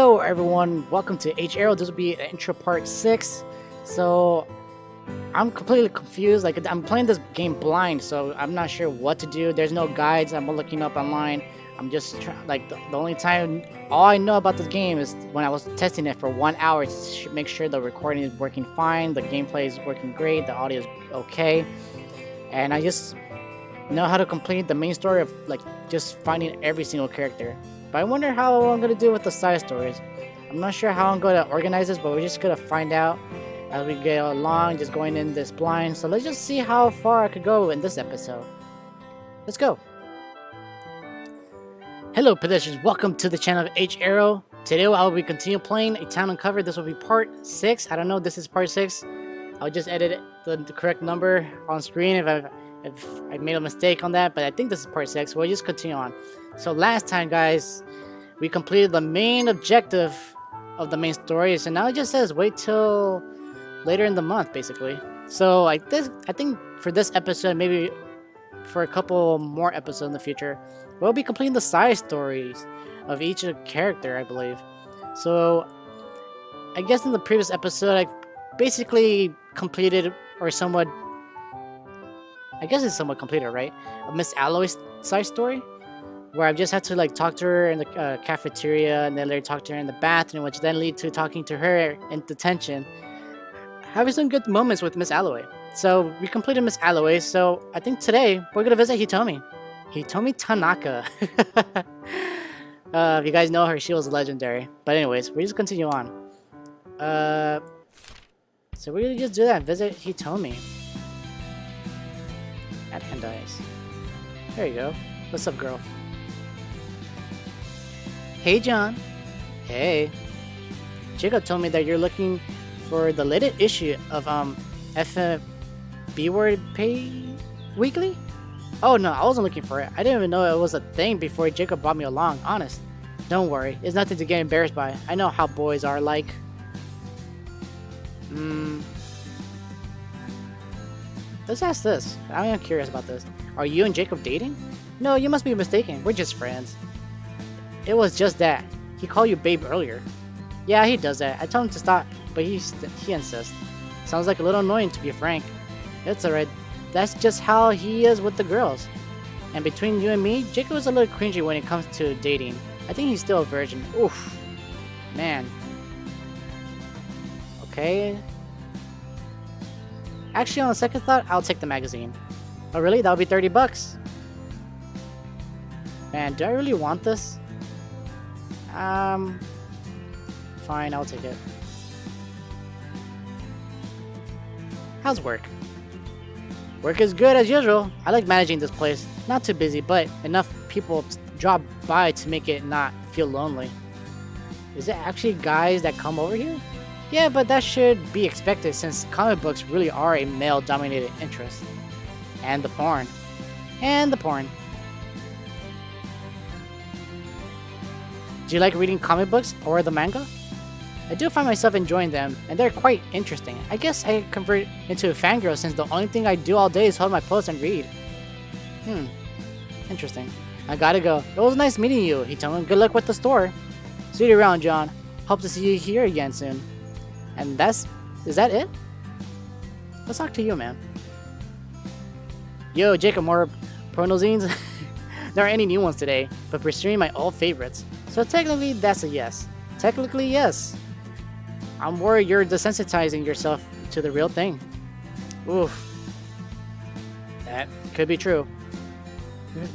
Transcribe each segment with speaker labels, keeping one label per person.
Speaker 1: Hello everyone, welcome to H-Ero. This will be intro part 6. So I'm completely confused, like I'm playing this game blind, so I'm not sure what to do. There's no guides I'm looking up online. I'm just like the only time, all I know about this game is when I was testing it for 1 hour to make sure the recording is working fine, the gameplay is working great, the audio is okay, and I just know how to complete the main story of like just finding every single character. But I wonder how I'm gonna do with the side stories. I'm not sure how I'm gonna organize this, but we're just gonna find out as we get along, just going in this blind. So let's just see how far I could go in this episode. Let's go. Hello pedestrians, welcome to the channel of H-Ero. Today I will be continue playing A Town Uncovered. This will be part 6. I don't know, this is part 6. I'll just edit the correct number on screen if I made a mistake on that, but I think this is part 6. We'll just continue on. So last time, guys, we completed the main objective of the main story, so now it just says wait till later in the month, basically. So I think for this episode, maybe for a couple more episodes in the future, we'll be completing the side stories of each character, I believe. So I guess in the previous episode, I basically completed, or somewhat, I guess it's somewhat completed, right? Miss Alloy's side story, where I just had to like talk to her in the cafeteria, and then later talk to her in the bathroom, which then lead to talking to her in detention. Having some good moments with Miss Alloy. So we completed Miss Alloy, so I think today we're gonna visit Hitomi. Hitomi Tanaka. If you guys know her, she was legendary. But anyways, we just continue on. So we're gonna just do that, visit Hitomi. At Hendai's. There you go. What's up, girl? Hey, John. Hey. Jacob told me that you're looking for the latest issue of FB Word Pay Weekly? Oh no, I wasn't looking for it. I didn't even know it was a thing before Jacob brought me along, honest. Don't worry, it's nothing to get embarrassed by. I know how boys are like. Let's ask this. I am curious about this. Are you and Jacob dating? No, you must be mistaken. We're just friends. It was just that. He called you babe earlier. Yeah, he does that. I told him to stop, but he insists. Sounds like a little annoying, to be frank. It's alright. That's just how he is with the girls. And between you and me, Jacob is a little cringy when it comes to dating. I think he's still a virgin. Oof. Man. Okay. Actually, on the second thought, I'll take the magazine. Oh really? That'll be 30 bucks. Man, do I really want this? Fine, I'll take it. How's work? Work is good as usual. I like managing this place. Not too busy, but enough people drop by to make it not feel lonely. Is it actually guys that come over here? Yeah, but that should be expected since comic books really are a male-dominated interest. And the porn. And the porn. Do you like reading comic books or the manga? I do find myself enjoying them, and they're quite interesting. I guess I convert into a fangirl since the only thing I do all day is hold my post and read. Interesting. I gotta go. It was nice meeting you, he told me. Good luck with the store. See you around, John. Hope to see you here again soon. And is that it? Let's talk to you, man. Yo, Jacob, more porno zines? There aren't any new ones today, but pursuing my old favorites. So technically, that's a yes. Technically, yes. I'm worried you're desensitizing yourself to the real thing. Oof. That could be true.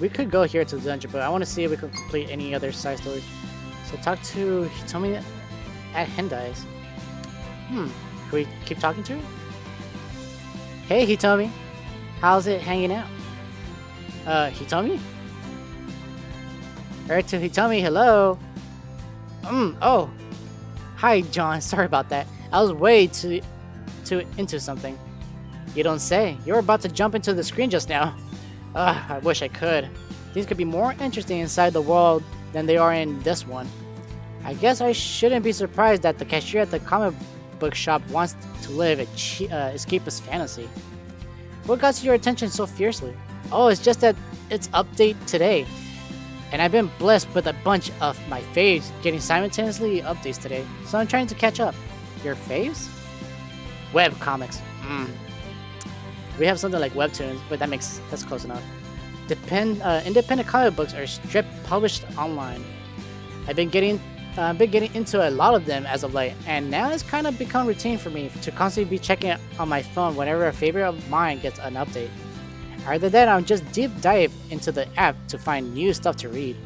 Speaker 1: We could go here to the dungeon, but I want to see if we can complete any other side stories. So talk to Hitomi at Hendai's. Can we keep talking to her? Hey, Hitomi. How's it hanging out? Hitomi? Alright, to Hitomi, hello. Oh. Hi, John. Sorry about that. I was way too into something. You don't say. You were about to jump into the screen just now. I wish I could. Things could be more interesting inside the world than they are in this one. I guess I shouldn't be surprised that the cashier at the comic book shop wants to live a escapist fantasy. What got your attention so fiercely? Oh, it's just that it's update today. And I've been blessed with a bunch of my faves getting simultaneously updates today, so I'm trying to catch up. Your faves? Webcomics. We have something like webtoons, but that's close enough. Independent comic books are strip published online. I've been getting into a lot of them as of late, and now it's kind of become routine for me to constantly be checking on my phone whenever a favorite of mine gets an update. Either that, I'll just deep dive into the app to find new stuff to read.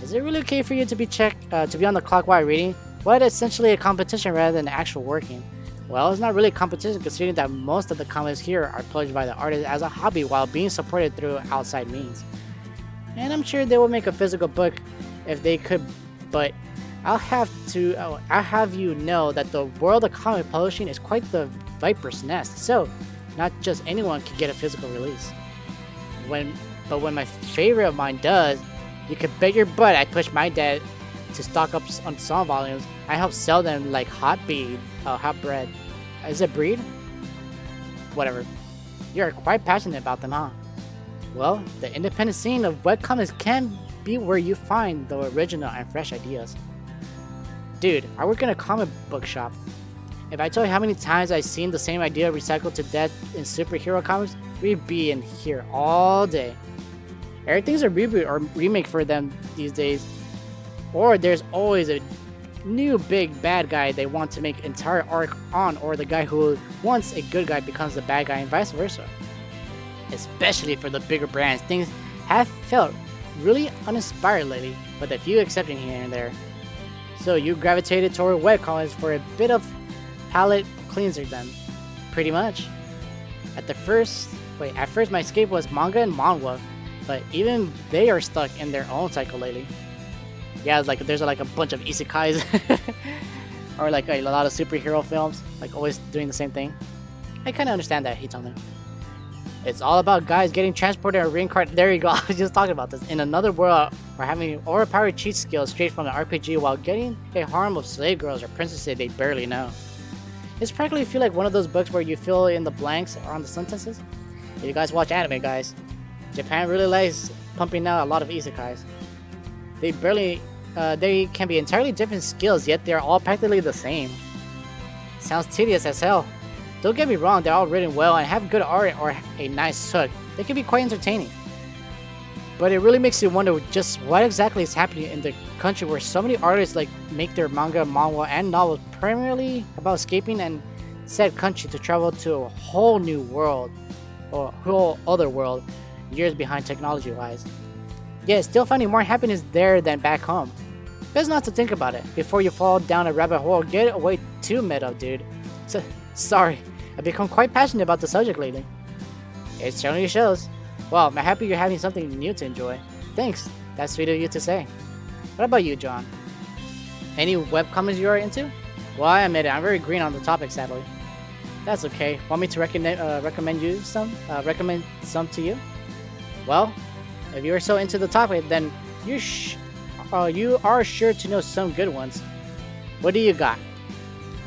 Speaker 1: Is it really okay for you to be on the clock while reading? What essentially a competition rather than actual working? Well, it's not really a competition considering that most of the comics here are published by the artist as a hobby while being supported through outside means. And I'm sure they will make a physical book if they could, but I'll have you know that the world of comic publishing is quite the viper's nest, so not just anyone can get a physical release. But when my favorite of mine does, you can bet your butt I push my dad to stock up on some volumes. I help sell them like hot bread. Is it breed? Whatever. You're quite passionate about them, huh? Well, the independent scene of webcomics can be where you find the original and fresh ideas. Dude, I work in a comic book shop. If I told you how many times I've seen the same idea recycled to death in superhero comics, we'd be in here all day. Everything's a reboot or remake for them these days. Or there's always a new big bad guy they want to make entire arc on, or the guy who once a good guy becomes the bad guy and vice versa. Especially for the bigger brands, things have felt really uninspired lately, with a few exceptions here and there. So you gravitated toward webcomics for a bit of palate cleanser then, pretty much. At first my escape was manga and manhwa, but even they are stuck in their own cycle lately. Yeah, there's like a bunch of isekais, or like a lot of superhero films, like always doing the same thing. I kind of understand that, Hitomi. It's all about guys getting transported or reincarnated. There you go, I was just talking about this. In another world, or having overpowered cheat skills straight from the RPG while getting a harem of slave girls or princesses they barely know. It's practically feel like one of those books where you fill in the blanks on the sentences. If you guys watch anime, guys, Japan really likes pumping out a lot of isekais. They can be entirely different skills, yet they're all practically the same. Sounds tedious as hell. Don't get me wrong, they're all written well and have good art or a nice hook. They can be quite entertaining. But it really makes you wonder just what exactly is happening in the country where so many artists make their manga, manhwa, and novels primarily about escaping and said country to travel to a whole new world, or whole other world, years behind technology-wise. Yet still finding more happiness there than back home. Best not to think about it before you fall down a rabbit hole. Get away too meta, dude. Sorry, I've become quite passionate about the subject lately. It certainly shows. Well, I'm happy you're having something new to enjoy. Thanks, that's sweet of you to say. What about you, John? Any webcomics you are into? Well, I admit it, I'm very green on the topic, sadly. That's okay. Want me to recommend some to you? Well, if you're so into the topic, then you are sure to know some good ones. What do you got?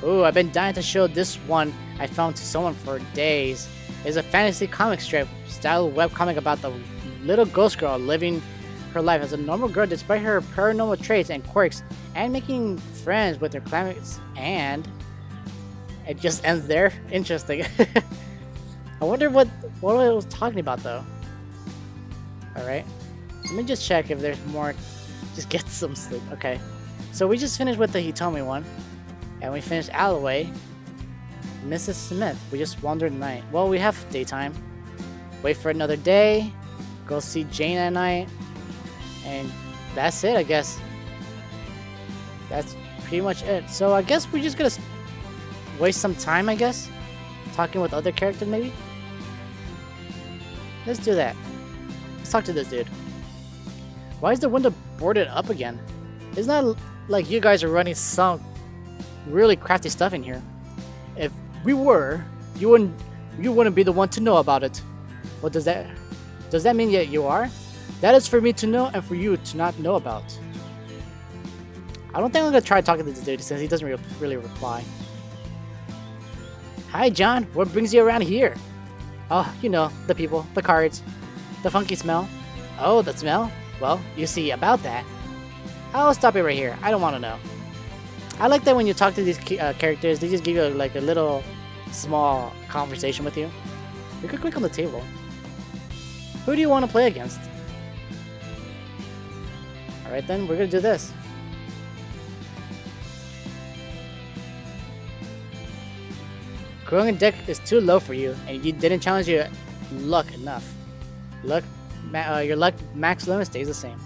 Speaker 1: Ooh, I've been dying to show this one I found to someone for days. It's a fantasy comic strip style webcomic about the little ghost girl living her life as a normal girl despite her paranormal traits and quirks, and making friends with her classmates, and it just ends there. Interesting. I wonder what it was talking about though. Alright, let me just check if there's more. Just get some sleep. Okay, so we just finished with the Hitomi one, and we finished Alloway. Mrs. Smith, we just wandered the night. Well, we have daytime. Wait for another day. Go see Jane at night. And that's it, I guess. That's pretty much it. So I guess we're just gonna waste some time, I guess. Talking with other characters, maybe? Let's do that. Let's talk to this dude. Why is the window boarded up again? It's not like you guys are running some really crafty stuff in here. If we were, you wouldn't be the one to know about it. What does that mean that you are? That is for me to know and for you to not know about. I don't think I'm gonna try talking to this dude since he doesn't really reply. Hi John, what brings you around here? Oh, you know, the people, the cards, the funky smell. Oh, the smell? Well, you see, about that, I'll stop it right here. I don't want to know. I like that when you talk to these characters, they just give you like a little small conversation with you. You could click on the table. Who do you want to play against? Alright then, we're gonna do this. Growing deck is too low for you, and you didn't challenge your luck enough. Your luck max limit stays the same.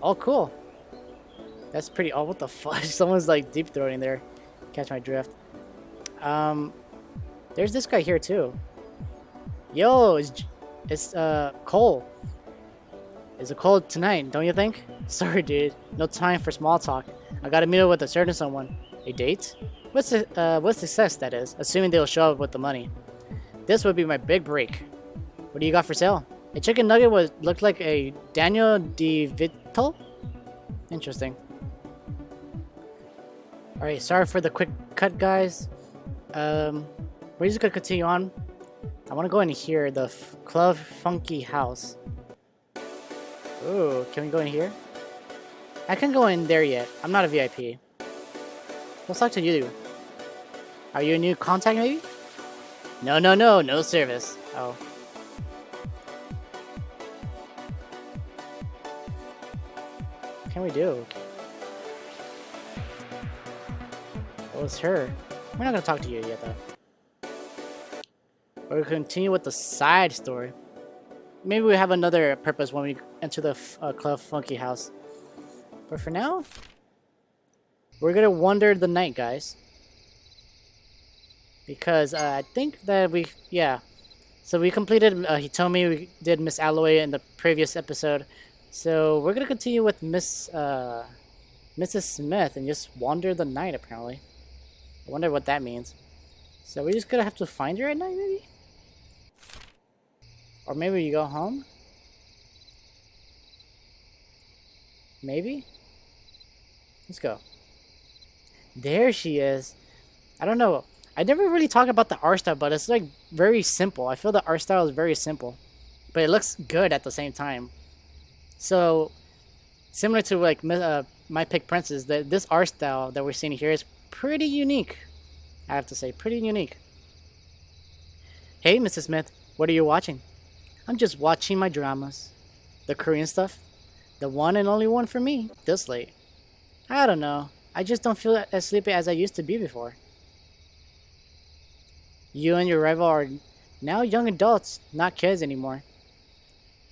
Speaker 1: Oh, cool. That's pretty. Oh, what the fuck? Someone's like deep throating there. Catch my drift. There's this guy here too. Yo, it's Cole. Is it cold tonight? Don't you think? Sorry, dude. No time for small talk. I gotta meet up with a certain someone. A date? What's success, that is, assuming they'll show up with the money. This would be my big break. What do you got for sale? A chicken nugget looked like a Daniel DeVito? Interesting. Alright, sorry for the quick cut, guys. We're just gonna continue on. I wanna go in here, the Club Funky House. Ooh, can we go in here? I can't go in there yet. I'm not a VIP. Let's talk to you. Are you a new contact, maybe? No service. Oh. What can we do? Well, it's her. We're not gonna talk to you yet, though. We're gonna continue with the side story. Maybe we have another purpose when we enter the Club Funky House. But for now, we're gonna wander the night, guys. Because I think that so we completed Hitomi, we did Miss Alloy in the previous episode. So we're gonna continue with Mrs. Smith and just wander the night, apparently. I wonder what that means. So we're just gonna have to find her at night, maybe? Or maybe you go home? Maybe? Let's go. There she is. I don't know. I never really talk about the art style, but it's like very simple. I feel the art style is very simple, but it looks good at the same time. So similar to like My Pick Princess, this art style that we're seeing here is pretty unique. I have to say, pretty unique. Hey, Mrs. Smith, what are you watching? I'm just watching my dramas. The Korean stuff. The one and only one for me, this late. I don't know. I just don't feel as sleepy as I used to be before. You and your rival are now young adults, not kids anymore.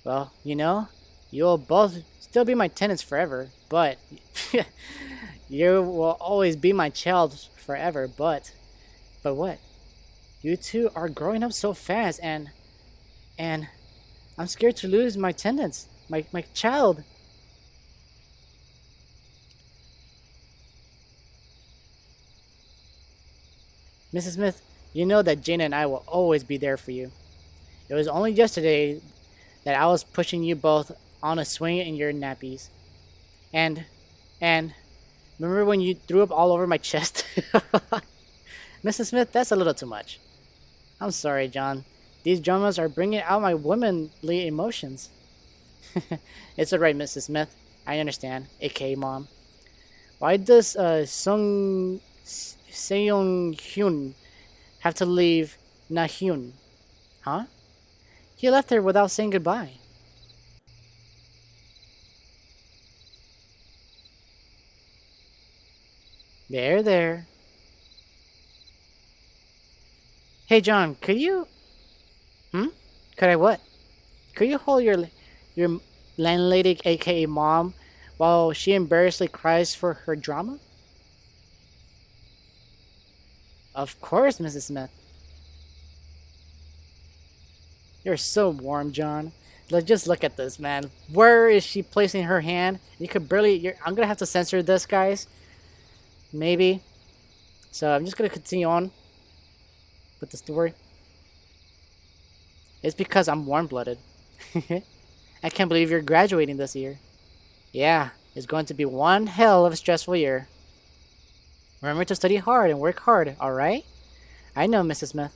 Speaker 1: Well, you know, you'll both still be my tenants forever, but you will always be my child forever, but what? You two are growing up so fast and I'm scared to lose my tenants, my child. Mrs. Smith, you know that Jane and I will always be there for you. It was only yesterday that I was pushing you both on a swing in your nappies. And remember when you threw up all over my chest? Mrs. Smith, that's a little too much. I'm sorry, John. These dramas are bringing out my womanly emotions. It's alright, Mrs. Smith. I understand. A.K.A. Mom. Why does Seong-hyun have to leave Na-hyun? Huh? He left her without saying goodbye. There. Hey, John, could you... Could I what? Could you hold your landlady, aka Mom, while she embarrassingly cries for her drama? Of course, Mrs. Smith. You're so warm, John. Just look at this, man. Where is she placing her hand? You could barely... I'm gonna have to censor this, guys. Maybe. So I'm just gonna continue on with the story. It's because I'm warm-blooded. I can't believe you're graduating this year. Yeah, it's going to be one hell of a stressful year. Remember to study hard and work hard, alright? I know, Mrs. Smith.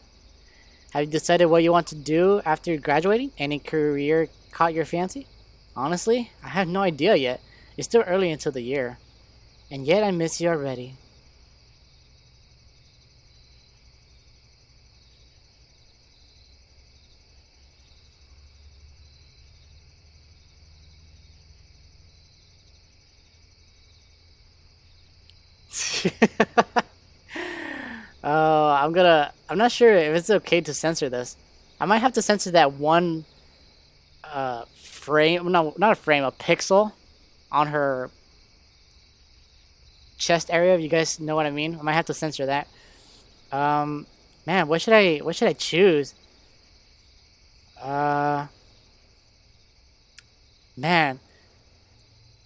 Speaker 1: Have you decided what you want to do after graduating? Any career caught your fancy? Honestly, I have no idea yet. It's still early into the year. And yet I miss you already. Oh, I'm not sure if it's okay to censor this. I might have to censor that one frame, no, not a frame, a pixel on her chest area. If you guys know what I mean, I might have to censor that. Um, Man, what should I choose? Uh, man,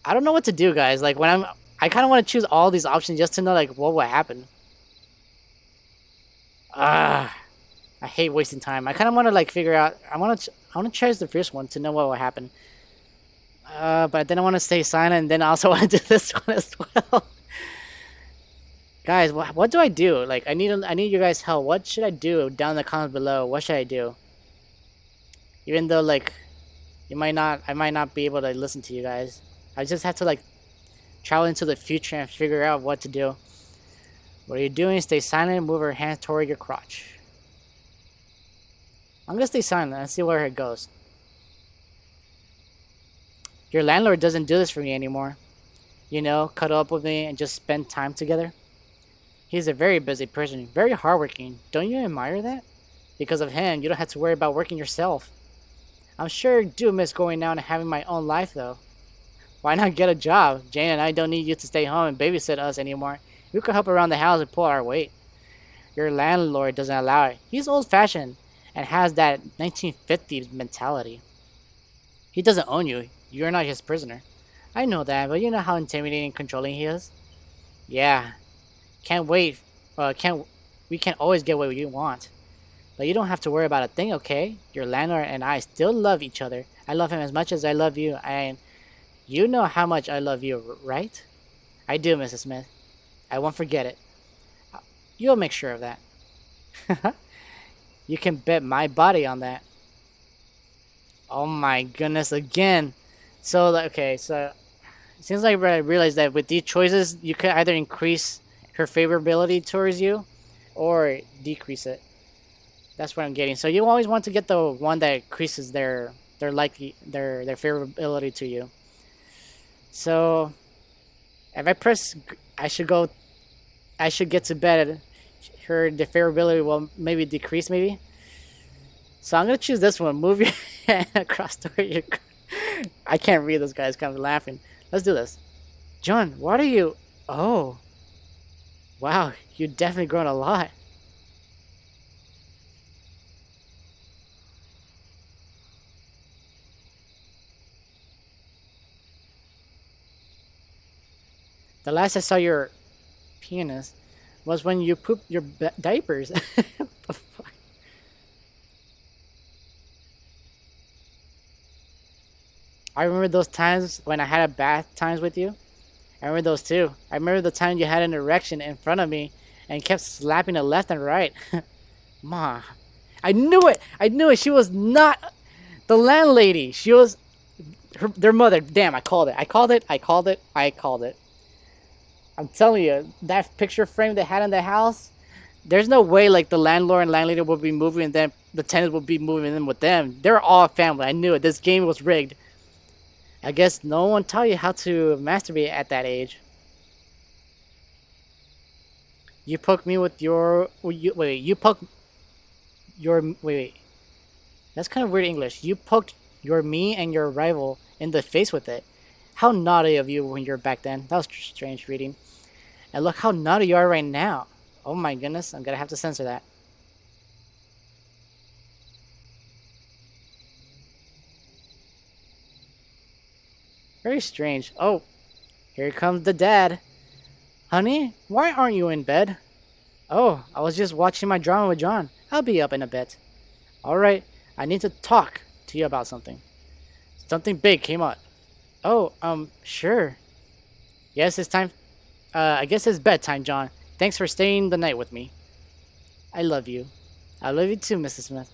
Speaker 1: I don't know what to do, guys. Like I kind of want to choose all these options just to know like what will happen. Ah, I hate wasting time. I kind of want to like figure out. I want to choose the first one to know what will happen. But then I want to stay silent, and then I also want to do this one as well. Guys, what do I do? Like, I need you guys' help. What should I do down in the comments below? What should I do? Even though like, I might not be able to listen to you guys. I just have to like travel into the future and figure out what to do. What are you doing? Stay silent and move your hands toward your crotch. I'm gonna stay silent and see where it goes. Your landlord doesn't do this for me anymore. You know, cuddle up with me and just spend time together. He's a very busy person, very hardworking. Don't you admire that? Because of him, you don't have to worry about working yourself. I'm sure I do miss going out and having my own life though. Why not get a job? Jane and I don't need you to stay home and babysit us anymore. We could help around the house and pull our weight. Your landlord doesn't allow it. He's old-fashioned and has that 1950s mentality. He doesn't own you. You're not his prisoner. I know that, but you know how intimidating and controlling he is? Yeah. Can't wait. Can't We can't always get what you want. But you don't have to worry about a thing, okay? Your landlord and I still love each other. I love him as much as I love you, and you know how much I love you, right? I do, Mrs. Smith. I won't forget it. You'll make sure of that. You can bet my body on that. Oh my goodness, again. So, okay, so it seems like I realized that with these choices, you could either increase her favorability towards you or decrease it. That's what I'm getting. So you always want to get the one that increases their favorability to you. So if I press, I should get to bed. The favorability will maybe decrease, maybe. So I'm gonna choose this one. Move your hand across the way you. I can't read. This guy's kind of laughing. Let's do this. John, what are you? Oh, wow, you definitely grown a lot. The last I saw your penis was when you pooped your diapers. What the fuck? I remember those times when I had a bath times with you. I remember those too. I remember the time you had an erection in front of me and kept slapping it left and right. Ma, I knew it. I knew it. She was not the landlady. She was their mother. Damn, I called it. I called it. I called it. I called it. I'm telling you, that picture frame they had in the house, there's no way like the landlord and landlady will be moving and then the tenants will be moving in with them. They're all family. I knew it. This game was rigged. I guess no one taught you how to masturbate at that age. You poked me with your... You poked your... Wait. That's kind of weird English. You poked your me and your rival in the face with it. How naughty of you when you're back then. That was strange reading. And look how naughty you are right now. Oh my goodness, I'm gonna have to censor that. Very strange. Oh, here comes the dad. Honey, why aren't you in bed? Oh, I was just watching my drama with John. I'll be up in a bit. Alright, I need to talk to you about something. Something big came up. Oh, sure. Yes, it's time. I guess it's bedtime, John. Thanks for staying the night with me. I love you. I love you too, Mrs. Smith.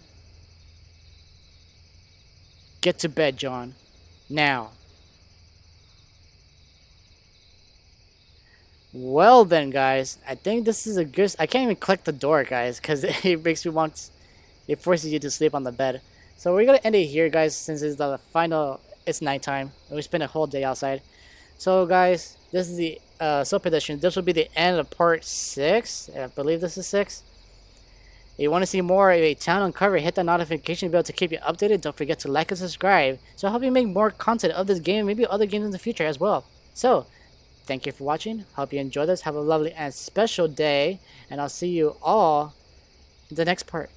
Speaker 1: Get to bed, John. Now, well then, guys, I think this is a good. I can't even click the door, guys, because it makes me want. It forces you to sleep on the bed. So we're gonna end it here, guys, since it's the final. It's nighttime. We spent a whole day outside. So, guys, this is the sub prediction. This will be the end of part 6. I believe this is 6. If you want to see more of a town uncover, hit that notification bell to keep you updated. Don't forget to like and subscribe. So I'll help you make more content of this game, maybe other games in the future as well. So, thank you for watching. Hope you enjoyed this. Have a lovely and special day. And I'll see you all in the next part.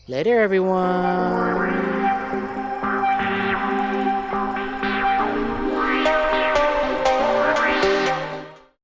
Speaker 1: Later, everyone.